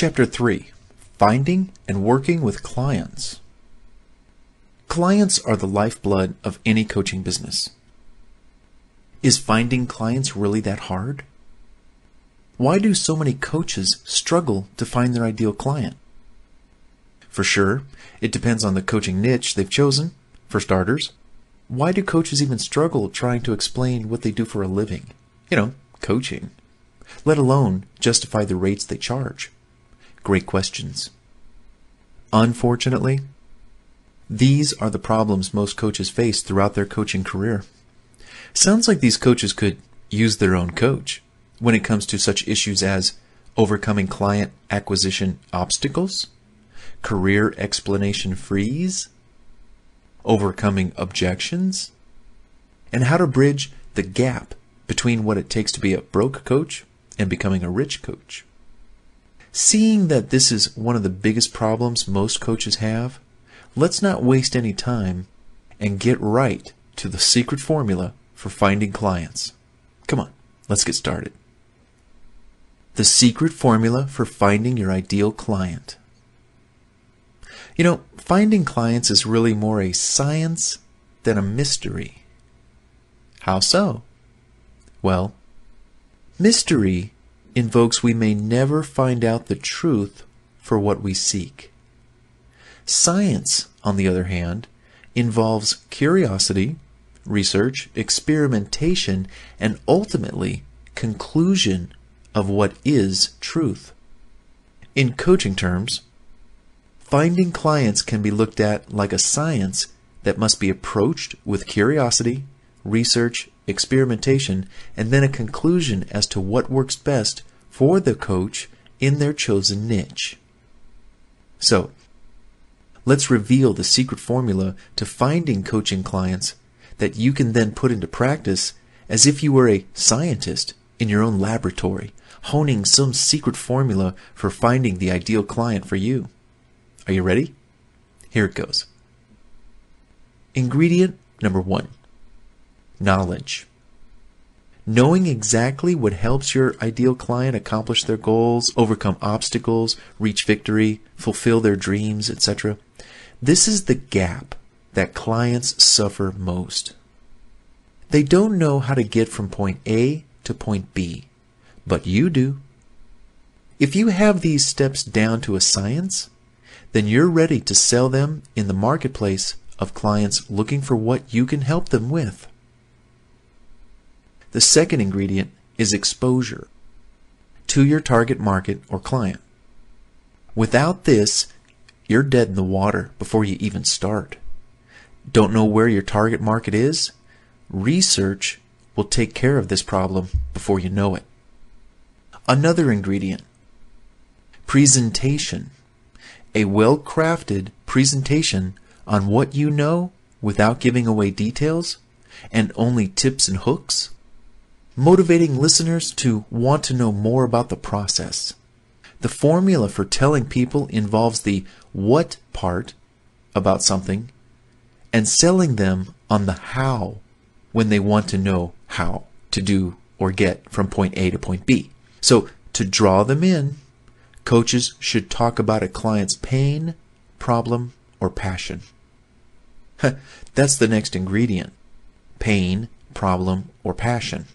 Chapter 3. Finding and Working with Clients. Clients are the lifeblood of any coaching business. Is finding clients really that hard? Why do so many coaches struggle to find their ideal client? For sure, it depends on the coaching niche they've chosen. For starters, why do coaches even struggle trying to explain what they do for a living? Coaching. Let alone justify the rates they charge. Great questions. Unfortunately, these are the problems most coaches face throughout their coaching career. Sounds like these coaches could use their own coach when it comes to such issues as overcoming client acquisition obstacles, career explanation freeze, overcoming objections, and how to bridge the gap between what it takes to be a broke coach and becoming a rich coach. Seeing that this is one of the biggest problems most coaches have, let's not waste any time and get right to the secret formula for finding clients. Come on, let's get started. The secret formula for finding your ideal client. Finding clients is really more a science than a mystery. How so? Well, mystery invokes we may never find out the truth for what we seek. Science, on the other hand, involves curiosity, research, experimentation, and ultimately conclusion of what is truth. In coaching terms, finding clients can be looked at like a science that must be approached with curiosity, research, experimentation, and then a conclusion as to what works best for the coach in their chosen niche. So, let's reveal the secret formula to finding coaching clients that you can then put into practice as if you were a scientist in your own laboratory, honing some secret formula for finding the ideal client for you. Are you ready? Here it goes. Ingredient number 1. Knowledge. Knowing exactly what helps your ideal client accomplish their goals, overcome obstacles, reach victory, fulfill their dreams, etc. This is the gap that clients suffer most. They don't know how to get from point A to point B, but you do. If you have these steps down to a science, then you're ready to sell them in the marketplace of clients looking for what you can help them with. The second ingredient is exposure to your target market or client. Without this, you're dead in the water before you even start. Don't know where your target market is? Research will take care of this problem before you know it. Another ingredient, presentation. A well-crafted presentation on what you know without giving away details and only tips and hooks, motivating listeners to want to know more about the process. The formula for telling people involves the what part about something and selling them on the how when they want to know how to do or get from point A to point B. So to draw them in, coaches should talk about a client's pain, problem, or passion. That's the next ingredient. Pain, problem, or passion.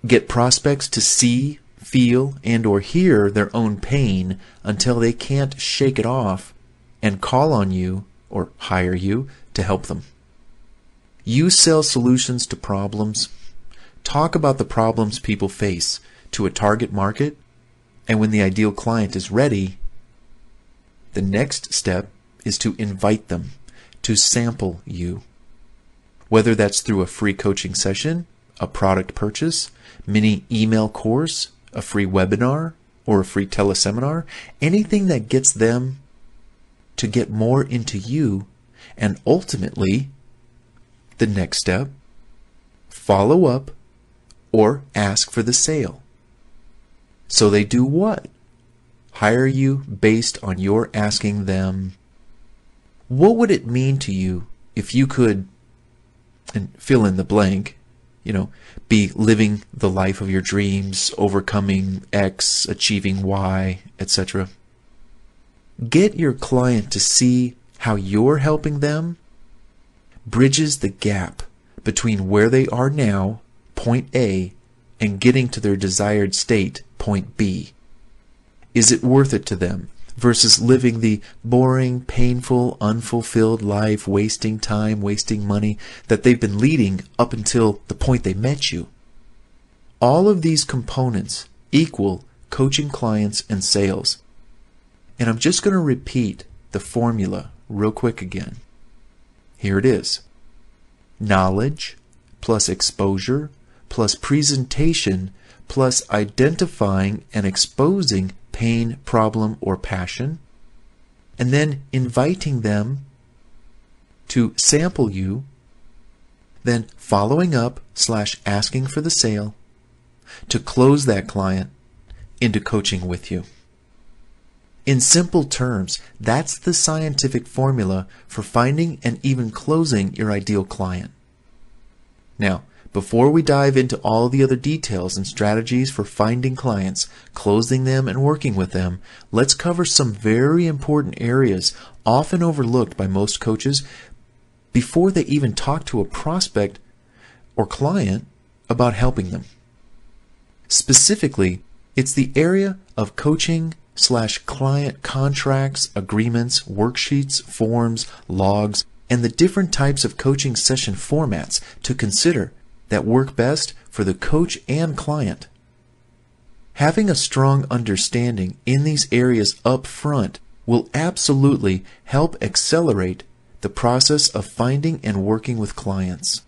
Get prospects to see, feel, and or hear their own pain until they can't shake it off and call on you or hire you to help them. You sell solutions to problems. Talk about the problems people face to a target market, and when the ideal client is ready, the next step is to invite them to sample you. Whether that's through a free coaching session, a product purchase, mini email course, a free webinar, or a free teleseminar, anything that gets them to get more into you, and ultimately, the next step, follow up or ask for the sale. So they do what? Hire you based on your asking them, what would it mean to you if you could, and fill in the blank, be living the life of your dreams, overcoming X, achieving Y, etc. Get your client to see how you're helping them bridges the gap between where they are now, point A, and getting to their desired state, point B. Is it worth it to them versus living the boring, painful, unfulfilled life, wasting time, wasting money that they've been leading up until the point they met you? All of these components equal coaching clients and sales. And I'm just going to repeat the formula real quick again. Here it is. Knowledge plus exposure plus presentation plus identifying and exposing pain, problem, or passion, and then inviting them to sample you, then following up / asking for the sale to close that client into coaching with you. In simple terms, that's the scientific formula for finding and even closing your ideal client. Now, before we dive into all the other details and strategies for finding clients, closing them, and working with them, let's cover some very important areas often overlooked by most coaches before they even talk to a prospect or client about helping them. Specifically, it's the area of coaching / client contracts, agreements, worksheets, forms, logs, and the different types of coaching session formats to consider that work best for the coach and client. Having a strong understanding in these areas up front will absolutely help accelerate the process of finding and working with clients.